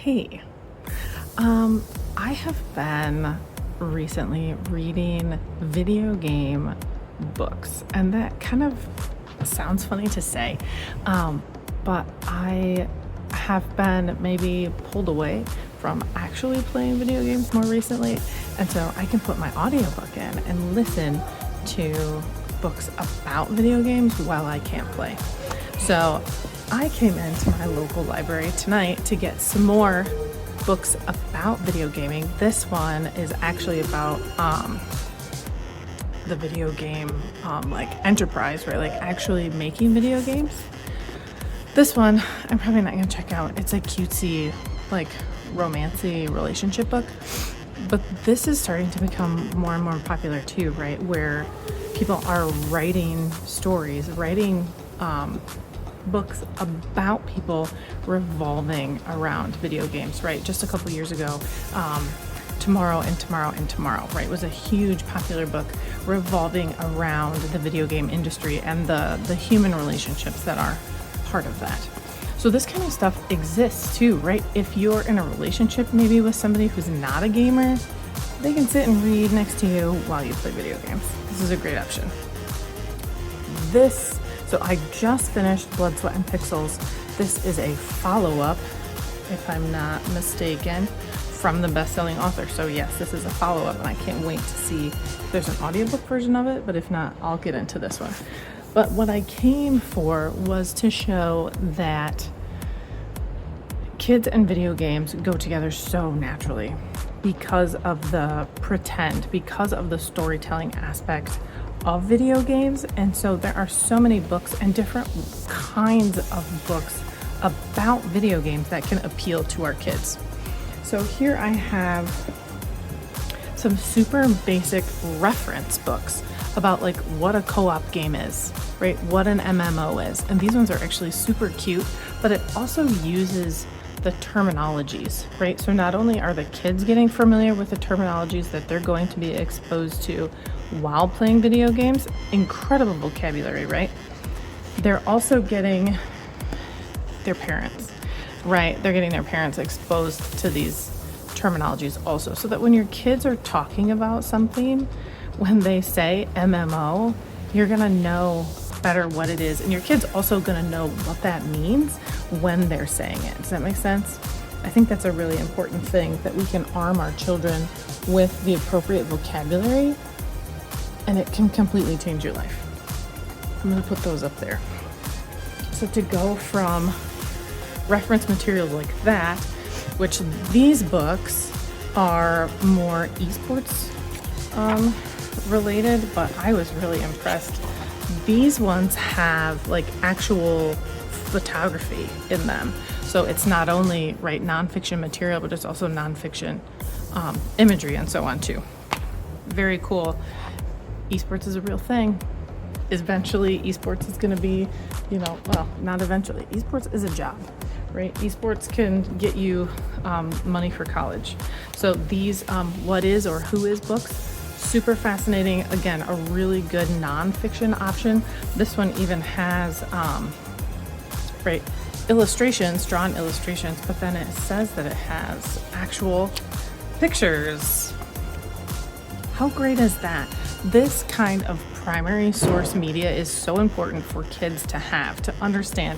Hey, I have been recently reading video game books, and that kind of sounds funny to say, but I have been maybe pulled away from actually playing video games more recently, and so I can put my audiobook in and listen to books about video games while I can't play. So I came into my local library tonight to get some more books about video gaming. This one is actually about the video game like enterprise, right? Like actually making video games. This one I'm probably not gonna check out. It's a cutesy, like romancy relationship book. But this is starting to become more and more popular too, right? Where people are writing stories, writing books about people revolving around video games, right? Just a couple years ago, Tomorrow and Tomorrow and Tomorrow, right, was a huge popular book revolving around the video game industry and the human relationships that are part of that. So this kind of stuff exists too, right? If you're in a relationship maybe with somebody who's not a gamer, they can sit and read next to you while you play video games. This is a great option. So I just finished Blood, Sweat, and Pixels. This is a follow-up, if I'm not mistaken, from the best-selling author. So yes, this is a follow-up, and I can't wait to see if there's an audiobook version of it, but if not, I'll get into this one. But what I came for was to show that kids and video games go together so naturally because of the pretend, because of the storytelling aspect of video games. And so there are so many books and different kinds of books about video games that can appeal to our kids. So here I have some super basic reference books about like what a co-op game is, right? What an MMO is. And these ones are actually super cute, but it also uses the terminologies, right? So not only are the kids getting familiar with the terminologies that they're going to be exposed to while playing video games, incredible vocabulary, right? They're also getting their parents, right? They're getting their parents exposed to these terminologies also, so that when your kids are talking about something, when they say MMO, you're gonna know better what it is, and your kid's also gonna know what that means when they're saying it. Does that make sense? I think that's a really important thing, that we can arm our children with the appropriate vocabulary, and it can completely change your life. I'm gonna put those up there. So to go from reference materials like that, which these books are more esports related, but I was really impressed. These ones have like actual photography in them. So it's not only nonfiction material, but it's also nonfiction imagery and so on too. Very cool. Esports is a real thing. Eventually, esports is going to be, not eventually. Esports is a job, right? Esports can get you money for college. So these what is or who is books, super fascinating. Again, a really good nonfiction option. This one even has illustrations, drawn illustrations, but then it says that it has actual pictures. How great is that? This kind of primary source media is so important for kids to have, to understand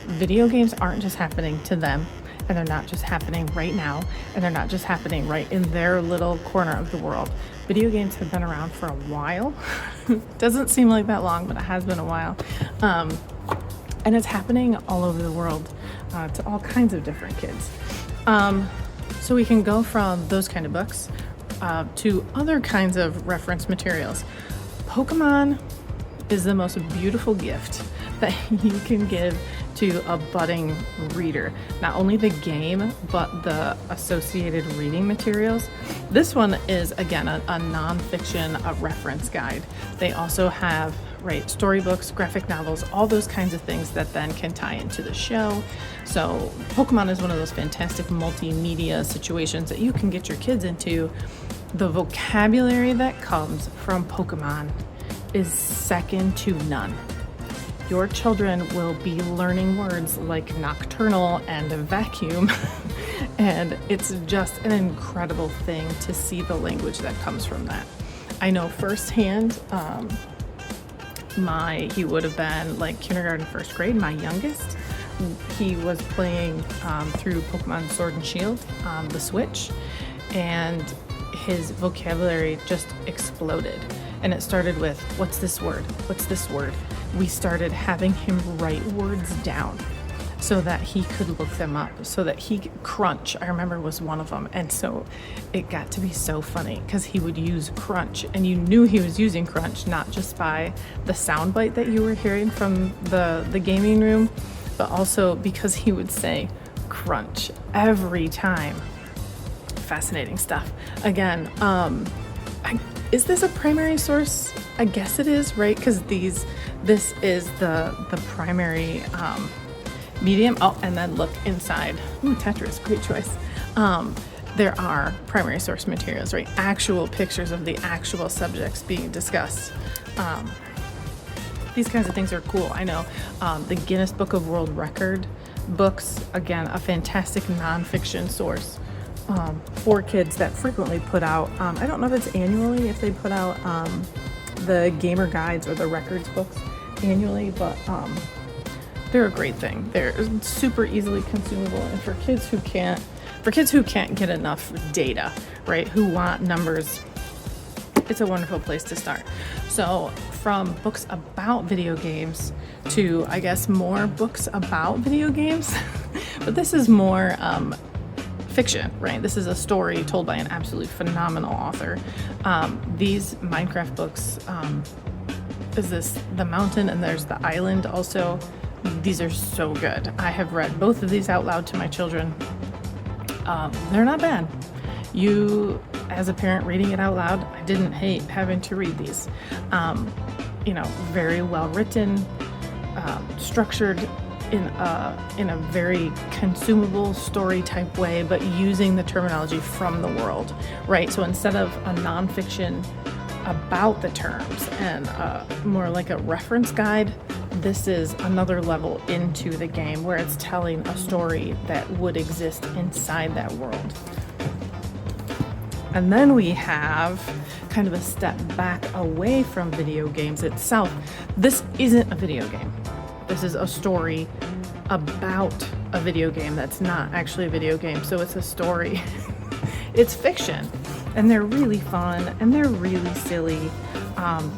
video games aren't just happening to them, and they're not just happening right now, and they're not just happening right in their little corner of the world. Video games have been around for a while. Doesn't seem like that long, but it has been a while. And it's happening all over the world to all kinds of different kids. So we can go from those kind of books to other kinds of reference materials. Pokemon is the most beautiful gift that you can give to a budding reader. Not only the game, but the associated reading materials. This one is, again, a nonfiction, a reference guide. They also have storybooks, graphic novels, all those kinds of things that then can tie into the show. So Pokemon is one of those fantastic multimedia situations that you can get your kids into. The vocabulary that comes from Pokemon is second to none. Your children will be learning words like nocturnal and vacuum And it's just an incredible thing to see the language that comes from that. I know firsthand, he would have been like kindergarten, first grade, my youngest. He was playing through Pokemon Sword and Shield on the Switch, and his vocabulary just exploded. And it started with, what's this word? What's this word? We started having him write words down so that he could look them up, so that crunch, I remember, was one of them. And so it got to be so funny because he would use crunch, and you knew he was using crunch, not just by the soundbite that you were hearing from the gaming room, but also because he would say crunch every time. Fascinating stuff. Again, is this a primary source? I guess it is, right? Because this is the primary medium. Oh, and then look inside. Ooh, Tetris, great choice. There are primary source materials, right? Actual pictures of the actual subjects being discussed. These kinds of things are cool. I know the Guinness Book of World Record books, again, a fantastic nonfiction source for kids that frequently put out, I don't know if it's annually, if they put out the gamer guides or the records books annually, but they're a great thing. They're super easily consumable, and for kids who can't get enough data, right, who want numbers, it's a wonderful place to start. So from books about video games to, I guess, more books about video games, but this is more fiction, right? This is a story told by an absolutely phenomenal author. These Minecraft books, is this The Mountain and there's The Island also. These are so good. I have read both of these out loud to my children. They're not bad. You, as a parent reading it out loud, I didn't hate having to read these. Very well written, structured in a very consumable story type way, but using the terminology from the world, right? So instead of a nonfiction about the terms and more like a reference guide, this is another level into the game where it's telling a story that would exist inside that world. And then we have kind of a step back away from video games itself. This isn't a video game. This is a story about a video game that's not actually a video game. So it's a story. It's fiction. And they're really fun and they're really silly.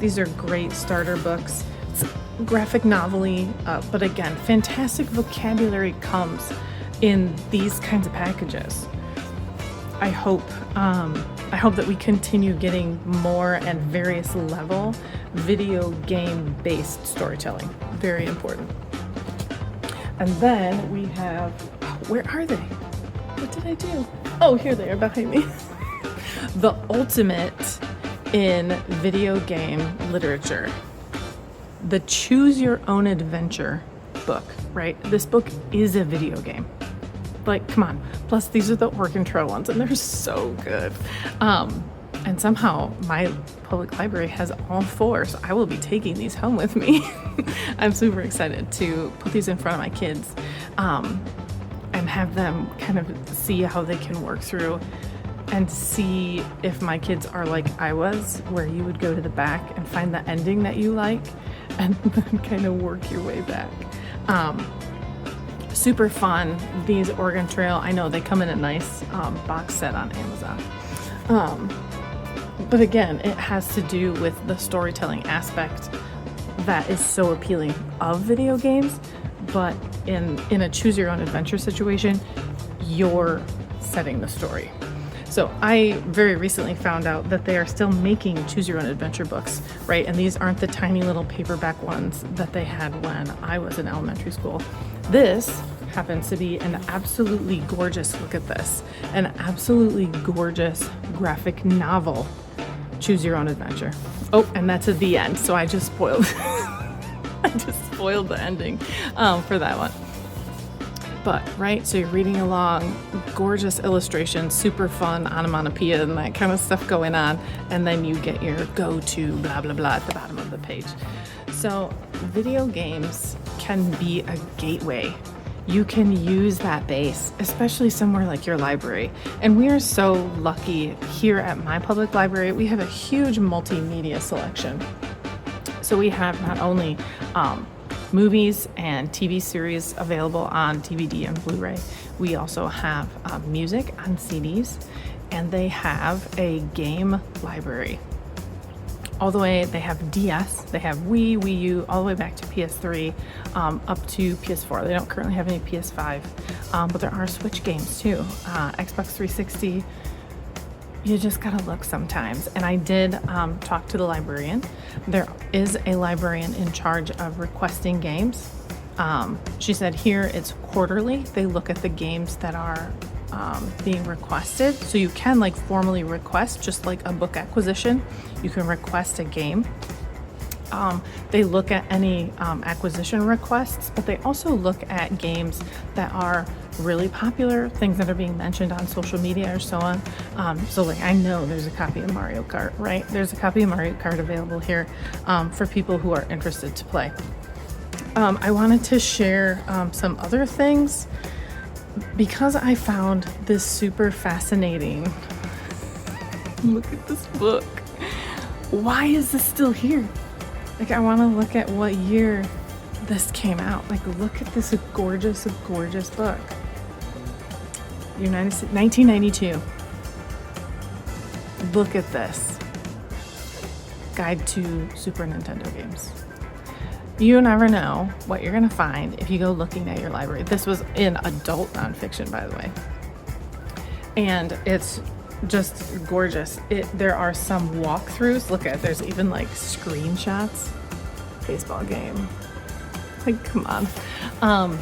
These are great starter books. It's graphic novel-y, but again, fantastic vocabulary comes in these kinds of packages. I hope that we continue getting more and various level video game based storytelling. Very important. And then we have, where are they? What did I do? Oh, here they are behind me. The ultimate in video game literature. The Choose Your Own Adventure book, right? This book is a video game. Like, come on. Plus, these are the Oregon Trail ones, and they're so good. And somehow, my public library has all four, so I will be taking these home with me. I'm super excited to put these in front of my kids and have them kind of see how they can work through and see if my kids are like I was, where you would go to the back and find the ending that you like and then kind of work your way back. Super fun. These Oregon Trail, I know they come in a nice box set on Amazon. But again, it has to do with the storytelling aspect that is so appealing of video games, but in a choose your own adventure situation, you're setting the story. So I very recently found out that they are still making choose your own adventure books, right? And these aren't the tiny little paperback ones that they had when I was in elementary school. This happens to be an absolutely gorgeous, look at this, an absolutely gorgeous graphic novel, choose your own adventure. Oh, and that's at the end, so I just spoiled the ending for that one. But, right, so you're reading along, gorgeous illustrations, super fun onomatopoeia and that kind of stuff going on, and then you get your go-to blah, blah, blah at the bottom of the page. So video games can be a gateway you can use that base, especially somewhere like your library. And we are so lucky here at my public library. We have a huge multimedia selection. So we have not only movies and TV series available on DVD and Blu-ray, we also have music on CDs, and they have a game library. All the way, they have DS, they have Wii, Wii U, all the way back to PS3, up to PS4. They don't currently have any PS5, but there are Switch games too. Xbox 360, you just gotta look sometimes. And I did talk to the librarian. There is a librarian in charge of requesting games. She said here it's quarterly. They look at the games that are being requested. So you can like formally request, just like a book acquisition, you can request a game. They look at any acquisition requests, but they also look at games that are really popular, things that are being mentioned on social media or so on. So like I know there's a copy of Mario Kart, right? There's a copy of Mario Kart available here for people who are interested to play. I wanted to share some other things because I found this super fascinating. Look at this book. Why is this still here? Like, I want to look at what year this came out. Like, look at this gorgeous, gorgeous book. United States, 1992. Look at this. Guide to Super Nintendo games. You never know what you're going to find if you go looking at your library. This was in adult nonfiction, by the way. And it's just gorgeous. There are some walkthroughs. Look at, there's even like screenshots. Baseball game. Like, come on.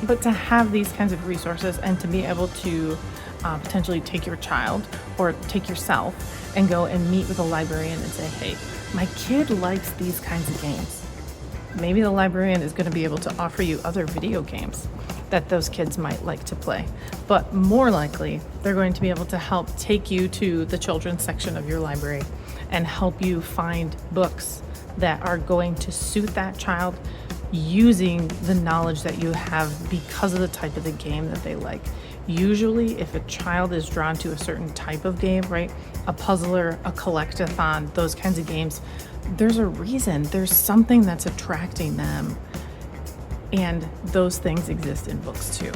But to have these kinds of resources and to be able to potentially take your child or take yourself and go and meet with a librarian and say, hey, my kid likes these kinds of games. Maybe the librarian is going to be able to offer you other video games that those kids might like to play. But more likely, they're going to be able to help take you to the children's section of your library and help you find books that are going to suit that child using the knowledge that you have because of the type of the game that they like. Usually, if a child is drawn to a certain type of game, right, a puzzler, a collectathon, those kinds of games, there's a reason, there's something that's attracting them. And those things exist in books too.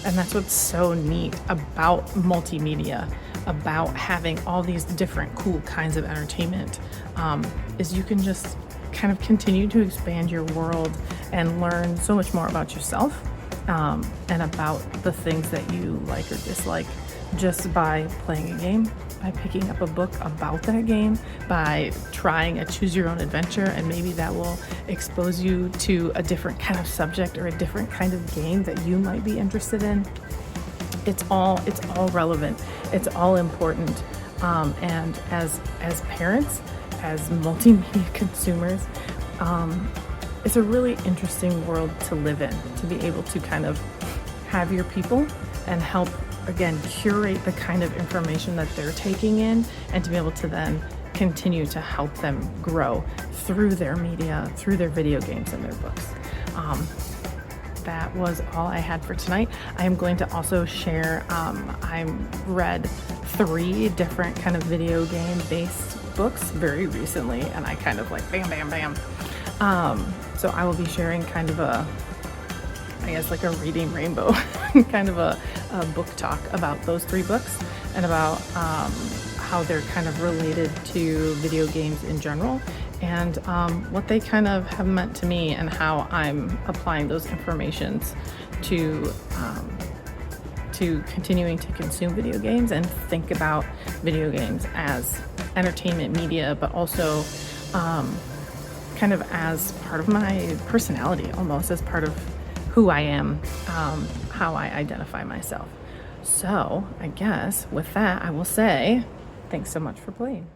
And that's what's so neat about multimedia, about having all these different cool kinds of entertainment, is you can just kind of continue to expand your world and learn so much more about yourself, and about the things that you like or dislike just by playing a game, by picking up a book about that game, by trying a choose your own adventure, and maybe that will expose you to a different kind of subject or a different kind of game that you might be interested in. It's all relevant. It's all important. And as parents, as multimedia consumers, it's a really interesting world to live in, to be able to kind of have your people and help, again, curate the kind of information that they're taking in, and to be able to then continue to help them grow through their media, through their video games and their books. That was all I had for tonight. I am going to also share, I read 3 different kind of video game based books very recently, and I kind of like bam, bam, bam. So I will be sharing kind of I guess like a reading rainbow, kind of a book talk about those 3 books and about how they're kind of related to video games in general, and what they kind of have meant to me, and how I'm applying those informations to continuing to consume video games and think about video games as entertainment media, but also kind of as part of my personality, almost as part of who I am, how I identify myself. So I guess with that, I will say thanks so much for playing.